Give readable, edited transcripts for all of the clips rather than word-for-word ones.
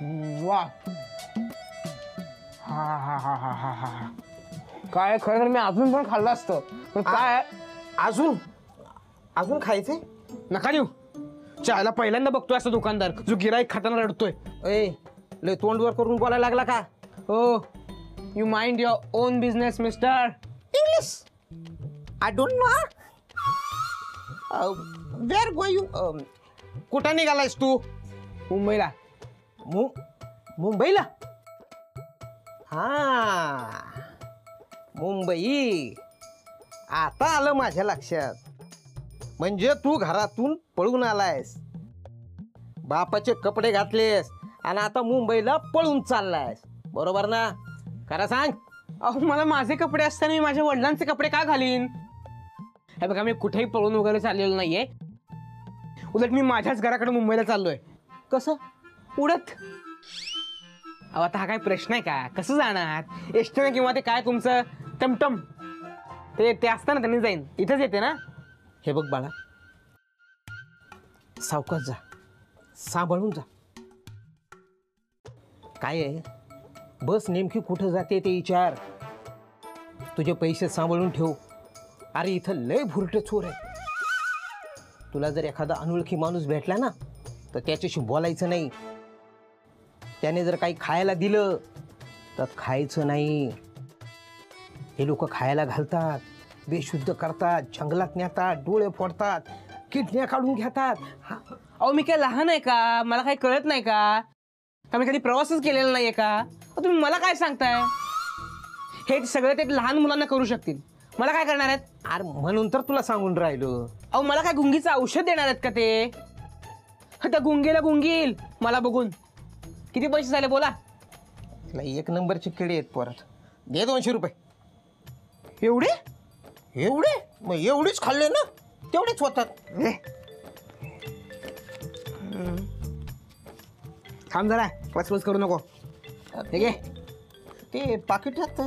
वा, हा हा हा हा हा हा, काय खरं तर मी अजून पण खाल्लं असतं, पण काय अजून अजून खायचंय? नका देऊ. चायला पहिल्यांदा बघतोय असं दुकानदार जो गिराईक खाताना रडतोय. ए, लय तोंडवर करून बोलायला लागला का? हो, you mind your own business mister. English I don't know. Where going? कुठं निघालायस तू? मुंबईला. मुंबईला? हा, मुंबई. आता आलं माझ्या लक्षात. म्हणजे तू घरातून पळून आलायस, बापाचे कपडे घातलेस आणि आता मुंबईला पळून चाललायस, बरोबर ना? खरं सांग. अहो, मला माझे कपडे असताना मी माझ्या वडिलांचे कपडे का घालीन? हे बघा, मी कुठेही पळून वगैरे चाललेलो नाहीये. उलट मी माझ्याच घराकडे मुंबईला चाललोय. कसं? उडत. अहो, आता हा काय प्रश्न आहे का? कसं जाणार? एसटीने किंवा ते काय तुमचं टमटम ते असतं ना, त्यांनी जाईन. इथंच येते ना. हे बघ बाळा, सावकाश जा, सांभाळून जा. काय आहे, बस नेमकी कुठं जाते ते विचार. तुझे पैसे सांभाळून ठेव. अरे इथं लय भुरटे चोर आहे. तुला जर एखादा अनोळखी माणूस भेटला ना, तर त्याच्याशी बोलायचं नाही. त्याने जर काही खायला दिलं तर खायचं नाही. हे लोक खायला घालतात, बेशुद्ध करतात, जंगलात नेतात, डोळे फोडतात, किडन्या काढून घेतात. अहो, मी काय लहान आहे का? मला काही कळत नाही का? मी कधी प्रवासच केलेला नाहीये का? तुम्ही मला काय सांगताय? हे सगळं ते लहान मुलांना करू शकतील, मला काय करणार आहेत? अरे म्हणून तर तुला सांगून राहिलो. अहो, मला काय गुंगीचं औषध देणार आहेत का ते? त्या गुंगीला गुंगील मला बघून. किती पैसे झाले बोला? एक नंबरचे किडे आहेत परत. दे 200 रुपये. एवढे? एवढे? मग एवढेच खाल्ले ना, तेवढेच होतात. थांब जरा, वचवच करू नको. ठीक आहे, ते पाकिटात.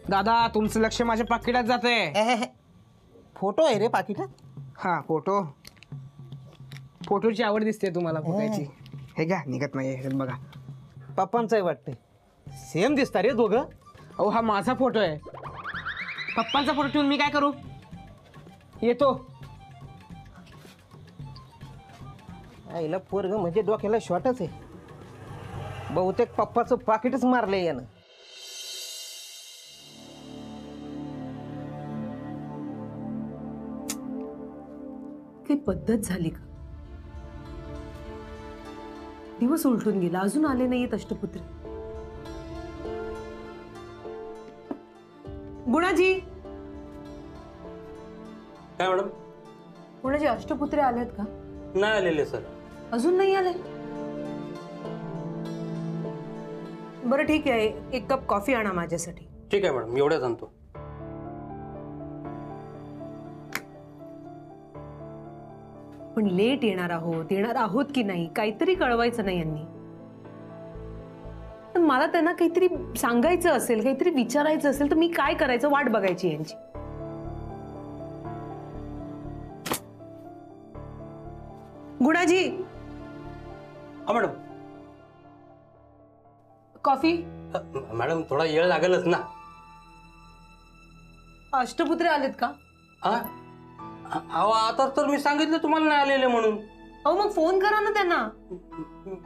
दादा, तुमचं लक्ष माझ्या पाकिटात जातंय. फोटो आहे रे पाकिटात. हा, फोटोची आवड दिसते तुम्हाला बघायची. हे घ्या, निघत नाही. हे बघा, पप्पांचंही वाटतंय. सेम दिसता रे दोघं. अहो, हा माझा फोटो आहे. पप्पांचा फोटो ठेवून मी काय करू? येतो. आईला पोरग म्हणजे डोक्याला शॉर्टच आहे. बहुतेक पप्पाचं पाकिटच मारलंय यानं. काही पद्धत झाली का? दिवस उलटून गेला, अजून आले नाहीयेत अष्टपुत्री. गुणाजी. काय मॅडम? गुणाजी, अष्टपुत्री आलेत का? नाही आलेले सर. अजून नाही आले? बरं ठीक आहे, 1 कप कॉफी आणा माझ्यासाठी. ठीक आहे मॅडम, एवढ्याच आणतो. पण लेट येणार आहोत की नाही काहीतरी कळवायचं नाही यांनी. पण मला त्यांना काहीतरी सांगायचं असेल, काहीतरी विचारायचं असेल तर मी काय करायचं? वाट बघायची यांची. गुणाजी. हा मॅडम. कॉफी. मॅडम थोडा वेळ लागेलच ना. अष्टपुत्रे आलेत का? अहो, आता तर मी सांगितलं तुम्हाला नाही आलेले म्हणून. अहो, मग फोन करा ना त्यांना.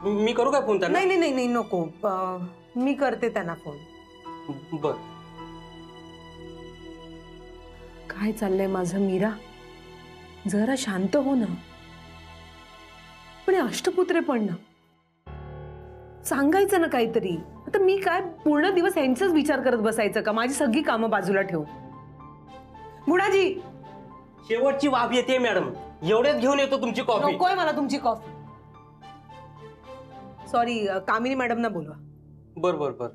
मी करू काय फोन त्यांना? नाही नको, मी करते त्यांना फोन. बर. काय चाललंय माझं मीरा? जरा शांत हो ना. पण अष्टपुत्रे पण ना, सांगायचं ना काहीतरी. आता मी काय पूर्ण दिवस यांचाच विचार करत बसायचं का? माझी सगळी कामं बाजूला ठेवू. गुणाजी. शेवटची वाफ येते मॅडम, एवढेच घेऊन येतो तुमची कॉफी. नकोय मला तुमची कॉफी. सॉरी, कामिनी मॅडम ना बोलवा. बर बर बर.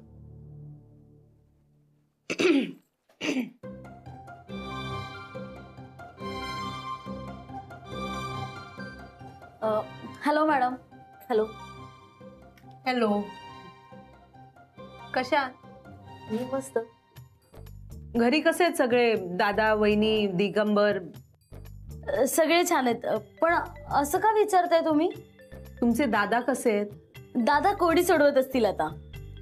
Hello madam. हॅलो. हॅलो. कशा? मी मस्त. घरी कसे आहेत सगळे? दादा, वहिनी, दिगंबर? सगळे छान आहेत. पण असं का विचारताय तुम्ही? तुमचे दादा कसे आहेत? दादा कोडी सोडवत असतील आता.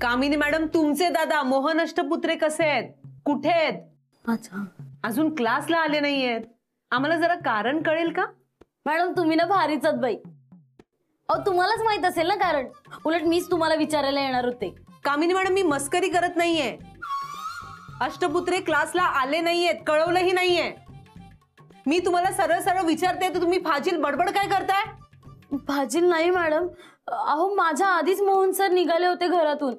कामिनी मॅडम, तुमचे दादा मोहन अष्टपुत्रे कसे आहेत, कुठे आहेत? अच्छा अजून क्लासला आले नाहीयेत. आम्हाला जरा कारण कळेल का? मॅडम, तुम्ही ना भारीच आहात बाई. अहो, तुम्हालाच माहित असेल ना कारण. उलट मीच तुम्हाला विचारायला येणार होते. कामिनी मॅडम, मी मस्करी करत नाहीये. अष्टपुत्रे क्लासला आले नाहीयेत, कळवलंही नाहीये. मी तुम्हाला सरळ सरळ विचारते तर तुम्ही फाजील बडबड काय करताय? भाजील नाही मॅडम. अहो, माझ्या आधीच मोहन सर निघाले होते घरातून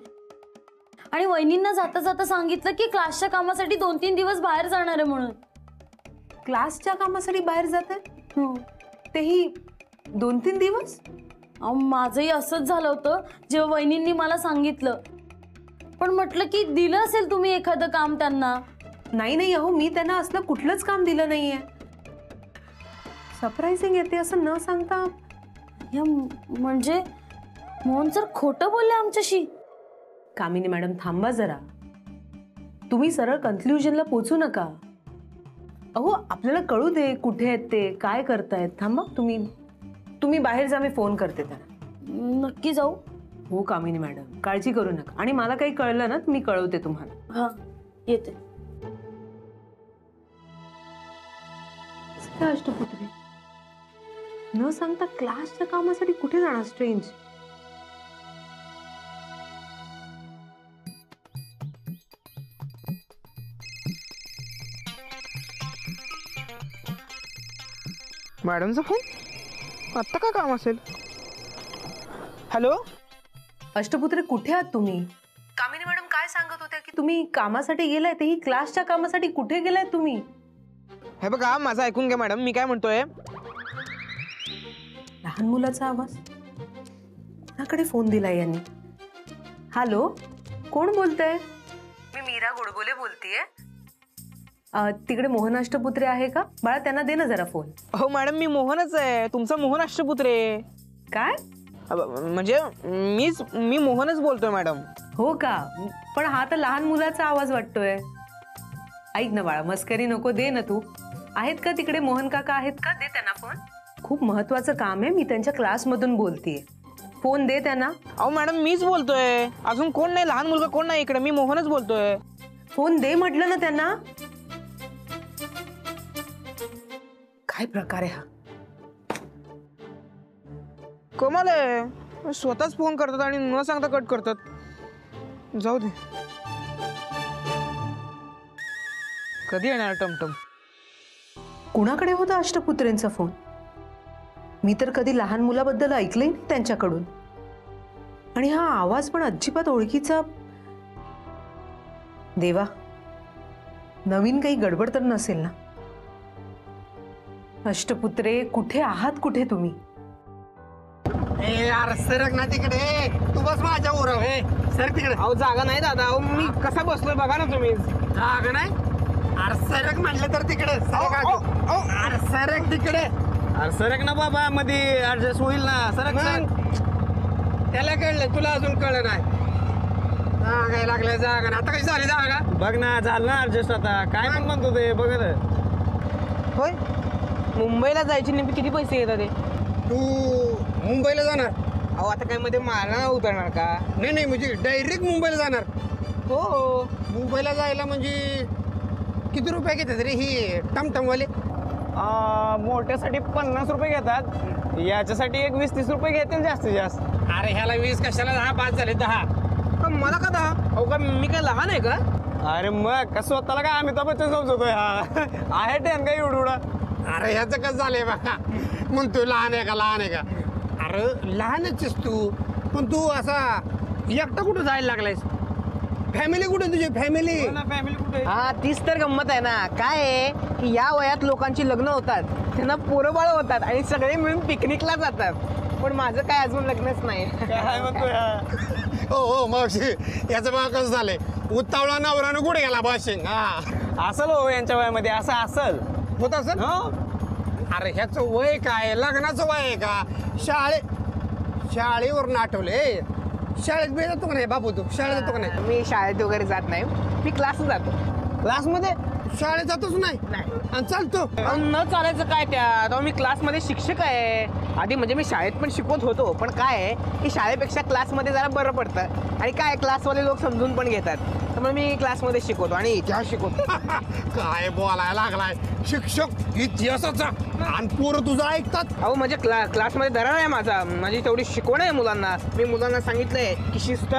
आणि वहिनींना जाता जाता सांगितलं की क्लासच्या कामासाठी 2-3 दिवस बाहेर जाणार आहे म्हणून. क्लासच्या कामासाठी बाहेर जात आहे, हो. तेही 2-3 दिवस? अहो, माझंही असंच झालं होतं जेव्हा वहिनींनी मला सांगितलं. पण म्हटलं की दिलं असेल तुम्ही एखादं काम त्यांना. नाही नाही, अहो मी त्यांना असलं कुठलंच काम दिलं नाहीये. सरप्राइझिंग येते असं न सांगता. म्हणजे मोहन सर खोटं बोलले आमच्याशी. कामिनी मॅडम, थांबा जरा. तुम्ही सरळ कन्क्ल्युजनला पोहोचू नका. अहो, आपल्याला कळू दे कुठे आहेत ते, काय करतायत. थांबा, तुम्ही बाहेर जा, मी फोन करते त्यांना. नक्की जाऊ? हो कामिनी मॅडम, काळजी करू नका. आणि मला काही कळलं ना मी कळवते तुम्हाला. हा, येते. अष्टपुत्रे न सांगता क्लासच्या कामासाठी कुठे जाणार? स्ट्रेंज. मॅडमचा फोन आत्ता काय काम असेल? हॅलो अष्टपुत्रे, कुठे आहात तुम्ही? कामिनी मॅडम काय सांगत होत्या की तुम्ही कामासाठी गेलाय, तेही क्लासच्या कामासाठी. कुठे गेलाय तुम्ही? हे बघा, माझं ऐकून घ्या मॅडम. मी काय म्हणतोय, लहान मुलाचा आवाज. कोणाकडे फोन दिलाय यांनी? हॅलो, कोण बोलतंय? मी मीरा गोडबोले बोलतीये. तिकडे मोहन अष्टपुत्रे आहे का? बाळा, त्यांना दे ना जरा फोन. हो मॅडम, मी मोहनच आहे, तुमचा मोहन अष्टपुत्रे. काय? म्हणजे मी मोहनच बोलतोय मॅडम. हो का? पण हा तर लहान मुलाचा आवाज वाटतोय. ऐक ना बाळा, मस्करी नको, दे ना तू. आहेत का तिकडे मोहन काका? आहेत का? दे त्यांना फोन. खूप महत्वाचं काम आहे, मी त्यांच्या क्लासमधून बोलतीये. फोन दे त्यांना. अहो मॅडम, मीच बोलतोय, अजून कोण नाही, लहान मुलगा कोण नाही इकडे, मी मोहनच बोलतोय. फोन दे म्हटलं ना त्यांना. काय प्रकार आहे हा? कमाल आहे, स्वतःच फोन करतात आणि न सांगता कट करतात. जाऊ दे, कधी येणार टमटम? कुणाकडे होता अष्टपुत्रेंचा फोन? मी तर कधी लहान मुलाबद्दल ऐकलंय नाही त्यांच्याकडून. आणि हा आवाज पण अजिबात ओळखीचा. देवा, नवीन काही गडबड तर नसेल ना? अष्टपुत्रे, कुठे आहात? कुठे तुम्ही? यार सरक ना तिकडे, तू बस माझ्या वर सर तिकडे. अहो जागा नाही दादा, अहो मी कसा बसलोय बघा ना तुम्ही. जाग नाही? अरे सरक म्हटलं तर तिकडे अरे सरक तिकडे. अरे सरक ना बाबा, मध्ये ऍडजस्ट होईल ना. सरक त्याला कळलं, तुला अजून कळलं नाही. जागा लागल्या जागा. आता कशी झाली जागा? बघ ना, झालं ना ऍडजस्ट. आता काय पण म्हणतो ते, बघ ना. होय, मुंबईला जायचे नेमके किती पैसे येतात ते? तू मुंबईला जाणार? अहो आता काय मध्ये माळा उतरणार का? नाही, म्हणजे डायरेक्ट मुंबईला जाणार. हो, मुंबईला जायला म्हणजे किती रुपये घेतात रे ही टमटमवाले? मोठ्यासाठी 50 रुपये घेतात, याच्यासाठी एक 20-30 रुपये घेतील जास्तीत जास्त. अरे ह्याला 20 कशाला, 10 पास झाले 10. मला का 10? अहो का मी काय लहान आहे का? अरे मग का स्वतःला काय अमिताभ बच्चन समजतोय हा? आहे टेन काय एवढा? अरे ह्याचं कसं झालंय बघा, म्हणतो लहान आहे का. अरे लहानच आहेस तू, पण तू असा एकटा कुठं जायला लागलायस? फॅमिली कुठे तुझी? फॅमिली कुठे? हा, तीच तर गंमत आहे ना. काय आहे की या वयात लोकांची लग्न होतात, त्यांना पोरं बाळ होतात आणि सगळे मिळून पिकनिकला जातात. पण माझं काय अजून लग्नच नाही. काय म्हणतोय? हो मावशी, याचं बघा कसं झालंय, उत्तावळा नवरानं कुठे गेला बाशिंग. हा असल हो, यांच्या वयामध्ये असं असल होत असं. अरे ह्याचं वय काय, लग्नाचं वय आहे का? शाळेवरून आठवले. शाळेत बी जातो का नाही बाबू? तू शाळेत जातो का नाही? मी शाळेत वगैरे जात नाही, मी क्लास जातो. क्लासमध्ये? शाळेत जातोच नाही आणि चालतो अहो, न चालायचं काय त्यात? अहो, मी क्लासमध्ये शिक्षक आहे आधी. म्हणजे मी शाळेत पण शिकवत होतो, पण काय आहे की शाळेपेक्षा क्लासमध्ये जरा बरं पडतं. आणि काय क्लासवाले लोक समजून पण घेतात, त्यामुळे मी क्लासमध्ये शिकवतो आणि इतिहास शिकवतो. काय बोलायला लागलाय शिक्षक इतिहासाचा आणि पोरं तुझं ऐकतात. अहो म्हणजे क्लासमध्ये दरार आहे माझी तेवढी शिकवण आहे मुलांना. मी मुलांना सांगितलंय की शिस्त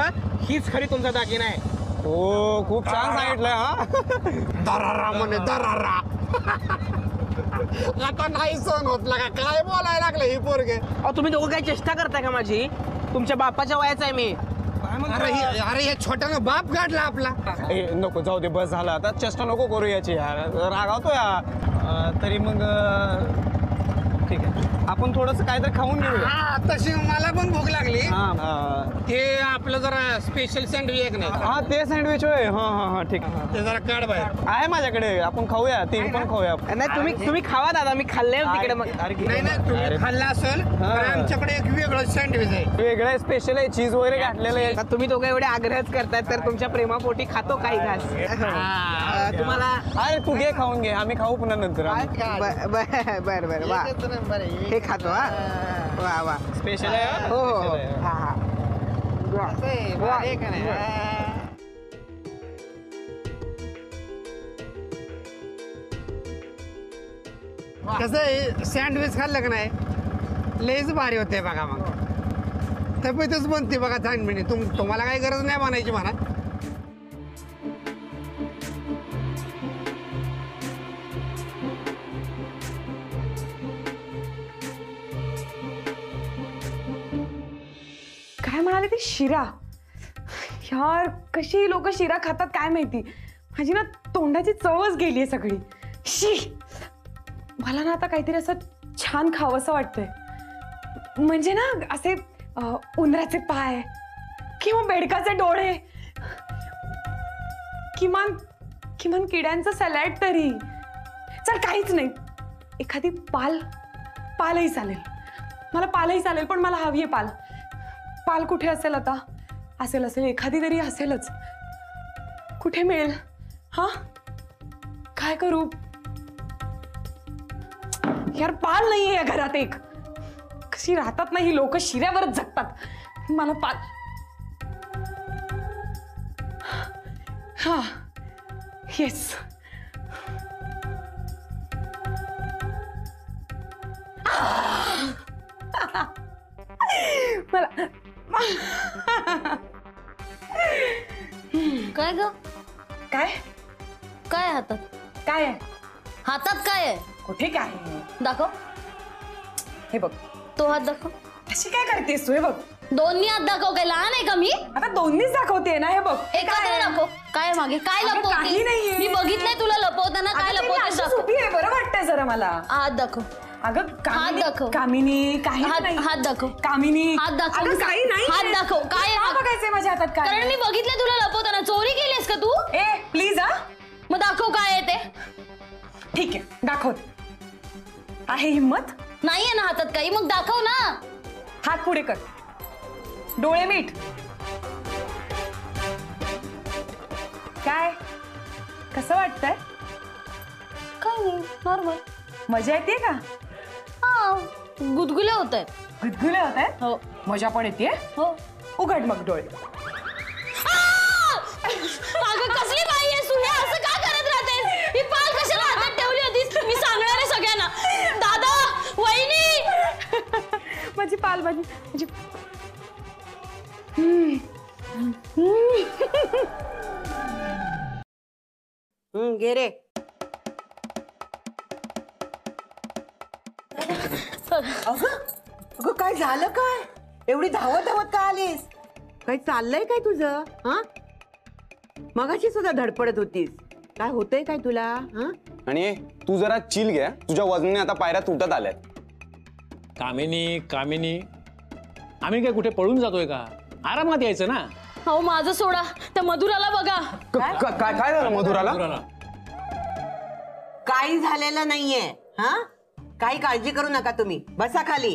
हीच खरी तुमचा दागिना आहे. हो खूप छान सांगितलंय हा. दरारा म्हणे दरारा. आता नाही सहन होत लागा. काय बोलायला लागलं ही पोरगे. अहो तुम्ही दोघं काय चेष्टा करताय का माझी? तुमच्या बापाच्या वयाचा आहे मी. अरे हे छोट्यानं बाप काढला आपला. ए, नको जाऊ दे, बस झालं आता. चेष्टा नको करू याची यार, रागावतो या. तरी मग ठीक आहे, आपण थोडंसं काहीतरी खाऊन घेऊया. हा तशी मला पण भूक लागली. हा ते आपलं जरा स्पेशल सँडविच आहे नाही हा ते सँडविच होय. हा हा हा ठीक आहे. ते जरा काढ बाहेर. आहे माझ्याकडे, आपण खाऊया, ते पण खाऊया. नाही तुम्ही खावा दादा, मी खाल्ले तिकडे. मग नाही नाही तुम्ही खाल्ला असेल तर आमच्याकडे एक वेगळं सँडविच आहे. वेगळं आहे, स्पेशल आहे, चीज वगैरे घातलेलं आहे. आता तुम्ही दोघं एवढे आग्रहच करतायत तर तुमच्या प्रेमापोटी खातो काही घास. तुम्हाला अरे तू घे, खाऊन घे, आम्ही खाऊ पुन्हा नंतर. बर बर वा हे खातो. हा वा वा स्पेशल आहे हा? हो हो Special आहे. हा हा कसं आहे सँडविच खाल्लं का नाही लयच भारी होते बघा. मग तब्येतच बनते बघा चांगली. तुम्हाला काही गरज नाही बनायची म्हणा. काय म्हणाले ते? शिरा? यार कशी लोक शिरा खातात काय माहिती. माझी ना तोंडाची चवच गेलीये सगळी. शी, मला ना आता काहीतरी असं छान खावंसं वाटतंय. म्हणजे ना असे उंदराचे पाय किंवा बेडकाचे डोळे, किमान किमान किड्यांचं सॅलड तरी. चल काहीच नाही, एखादी पालही चालेल. मला पालही चालेल, पण मला हवी आहे पाल. पाल कुठे असेल आता? असेल एखादी तरी असेलच. कुठे मिळेल? हा काय करू यार? पाल नाहीये या घरात. एक कशी राहतात नाही लोक, शिऱ्यावरच जगतात. मला पाल. हा येस, मला काय ग? काय काय हातात? काय आहे? हातात काय आहे? कुठे काय आहे? दाखव. हे बघ. तो हात दाखव. अशी काय करतेस तू? हे बघ. दोन्ही हात दाखव. काय लहान आहे का मी? आता दोन्हीच दाखवते ना. हे बघ. एकत्र दाखव. काय मागे काय अगं, काही लपवते? नाहीये. मी बघितलंय तुला लपवताना. काय लपवतेस? दाखव. बरं वाटतंय जरा मला. हात दाखव. अगं हात दाखव. कामिनी काही नाही. हात दाखव. कामिनी हात दाखव. अगं, काही नाही. हात दाखव. काय का बघायचंय माझ्या हातात? काय कारण मी बघितलंय तुला लपवताना. चोरी केलीस का तू? ए प्लीज. हा मग दाखव काय आहे ते. ठीक आहे दाखवते. आहे हिम्मत? नाहीये ना हातात काही, मग दाखव ना. हात पुढे कर. डोळे मीट. काय कसं वाटतंय? काय नाही, नॉर्मल. मजा येते का? हा गुदगुले होत आहेत. गुदगुले होत आहेत? हो मजा पण येते. हो. उघड मग डोळे. अगं कसली बाई आहेस तू? हे असं का करत राहतेस? ही पाल कशाला हातात ठेवली होतीस? मी सांगणार आहे सगळ्यांना. दादा, वहिनी. माझी पाल माझी गे रे. अगं काय झालं? काय एवढी धावत धावत का आलीस? काय चाललंय काय तुझं? हा मगाशी सुद्धा धडपडत होतीस. काय होतंय काय तुला? हा आणि तू जरा चिल घ्या, तुझ्या वजनाने आता पायऱ्या तुटत आल्यात. कामिनी आम्ही काय कुठे पळून जातोय का? आरामात यायचं ना. हो माझं सोडा, त्या मधुराला बघा. काय झालं मधुराला? काही झालेलं नाहीये. हा काही काळजी करू नका तुम्ही. बसा खाली.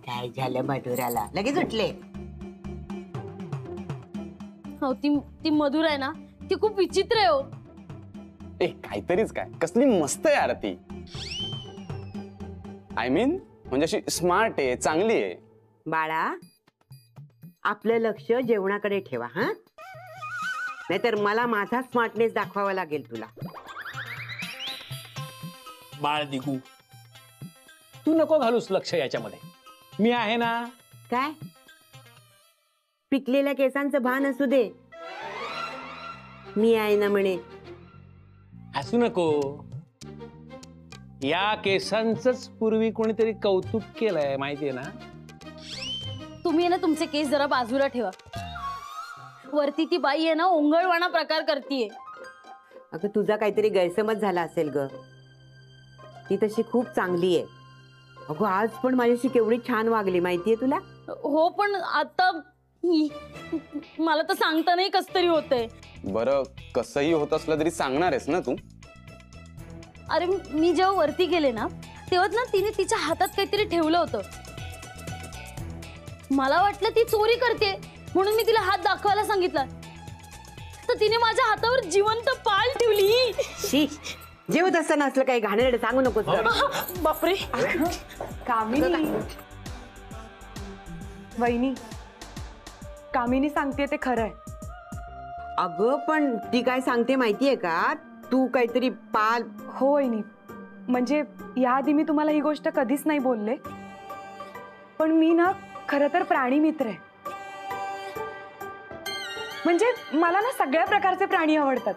काय झालं मधुराला? लगेच उठले. हो ती मधुरा आहे ना, ती खूप विचित्र आहे. हो काहीतरीच काय, कसली मस्त आहे यार ती. आय मीन म्हणजे अशी स्मार्ट आहे, चांगली आहे. बाळा, आपलं लक्ष जेवणाकडे ठेवा हा, नाहीतर मला माझा स्मार्टनेस दाखवावा लागेल तुला. बाळ दिगू, तू नको घालूस लक्ष याच्यामध्ये, मी आहे ना. काय पिकलेल्या केसांचं भान असू दे, मी आहे ना म्हणे. हसू नको. या केसांचंच पूर्वी कोणीतरी कौतुक केलंय माहितीये ना. तुम्ही ना तुमचे केस जरा बाजूला ठेवा. वरती ती बाई आहे ना ओंगळवाणा प्रकार करतीये. अगं तुझा काहीतरी गैरसमज झाला असेल ग, ती तशी खूप चांगली आहे. अगं आज पण माझ्याशी केवढी छान वागली माहितीये तुला. हो पण आता मला तर सांगता नाही कस तरी होतंय. बरं कसंही होत असलं तरी सांगणार आहेस ना तू. अरे मी जेव्हा वरती गेले ना तेव्हा ना तिने तिच्या हातात काहीतरी ठेवलं होतं. मला वाटलं ती चोरी करते म्हणून मी तिला हात दाखवायला सांगितलं, तर तिने माझ्या हातावर जिवंत पाल ठेवली. शी, जेवत असताना असलं काही घाणेरडं सांगू नकोस. बापरे. कामिनी, वहिनी, कामिनी सांगते ते खरं आहे. अगं पण ती काय सांगते माहितीये का, तू काहीतरी पाल. हो वहिनी, म्हणजे याआधी मी तुम्हाला ही गोष्ट कधीच नाही बोलले, पण मी ना खरं तर प्राणी मित्र आहे. म्हणजे मला ना सगळ्या प्रकारचे प्राणी आवडतात,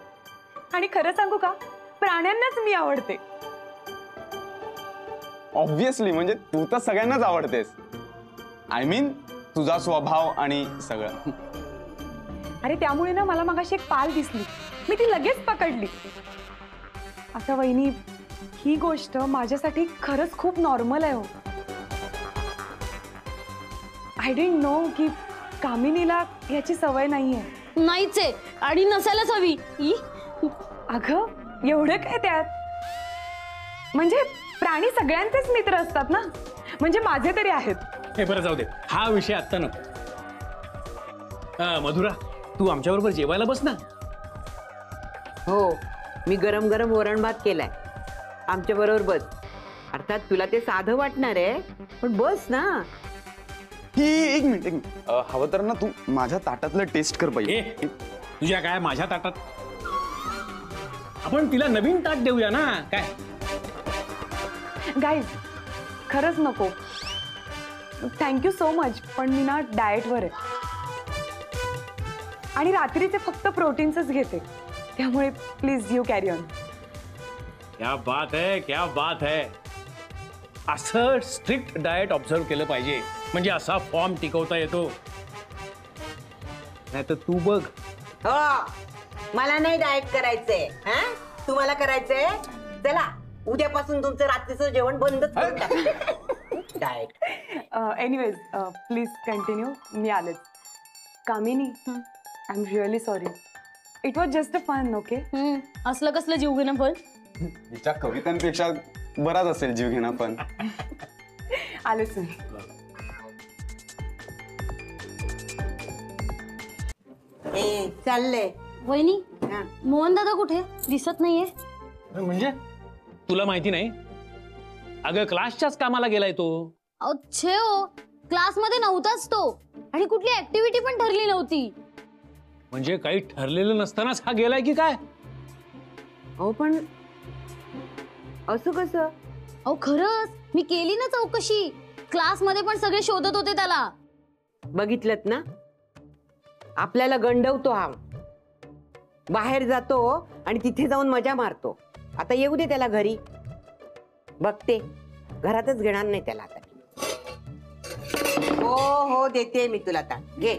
आणि खरं सांगू का, प्राण्यांनाच मी आवडते. ऑब्विसली, म्हणजे तू तर सगळ्यांनाच आवडतेस. आय मीन तुझा स्वभाव आणि सगळं. अरे त्यामुळे ना मला मगाशी एक पाल दिसली, मी ती लगेच पकडली. आता वहिनी, ही गोष्ट माझ्यासाठी खरंच खूप नॉर्मल आहे. हो, आय डिडंट नो की कामिनीला याची सवय नाहीये. नाहीच आहे आणि नसायलाच हवी. अगं एवढं काय त्यात, म्हणजे प्राणी सगळ्यांचेच मित्र असतात ना, म्हणजे माझे तरी आहेत. हे बरं जाऊ दे, हा विषय आत्ता नको. मधुरा, तू आमच्या बरोबर जेवायला बस ना. हो, मी गरम गरम वरण भात केलाय, आमच्या बरोबर बस. अर्थात तुला ते साधं वाटणार आहे, पण बस ना. एक मिनिट हवं तर ना तू माझ्या ताटातलं टेस्ट कर पाहिजे. तुझ्या काय माझ्या ताटात, आपण तिला नवीन ताट देऊया ना. काय गाईज, खरंच नको. थँक्यू सो मच, पण मी ना डाएटवर आहे आणि रात्रीचे फक्त प्रोटीन्सच घेते, त्यामुळे प्लीज यू कॅरी ऑन. क्या बात है, क्या बात है. असं स्ट्रिक्ट डाएट ऑब्झर्व केलं पाहिजे, म्हणजे असा फॉर्म टिकवता येतो. नाही तर तू बघ. हो, मला नाही डाएट करायचंय. हा, तुम्हाला करायचंय. चला उद्यापासून तुमचं रात्रीचं जेवण बंदच करून टाका. डाएट. Anyways, please continue. मी आलेच. Kamini, I am really sorry. It was just a fun. Okay. असलं कसलं जीव घेणं पण. तिच्या कवितांपेक्षा बराच असेल जीव घेणं पण. आलेच मी. चाललंय. वहिनी, मोहन दादा कुठे दिसत नाहीये. म्हणजे तुला माहिती नाही? अगं क्लासच्याच कामाला गेलाय तो. अच्छे हो, क्लासमध्ये नव्हताच तो, आणि कुठली ऍक्टिव्हिटी पण ठरली नव्हती. म्हणजे काही ठरलेलं नसतानाच हा गेलाय की काय? अहो पण असं कसं? अहो खरंच, मी केली ना चौकशी. क्लासमध्ये पण सगळे शोधत होते त्याला. बघितलत ना, आपल्याला गंडवतो हा. बाहेर जातो आणि तिथे जाऊन मजा मारतो. आता येऊ दे त्याला घरी, बघते. घरातच घेणार नाही त्याला आता. हो हो, देते मी तुला आता. घे.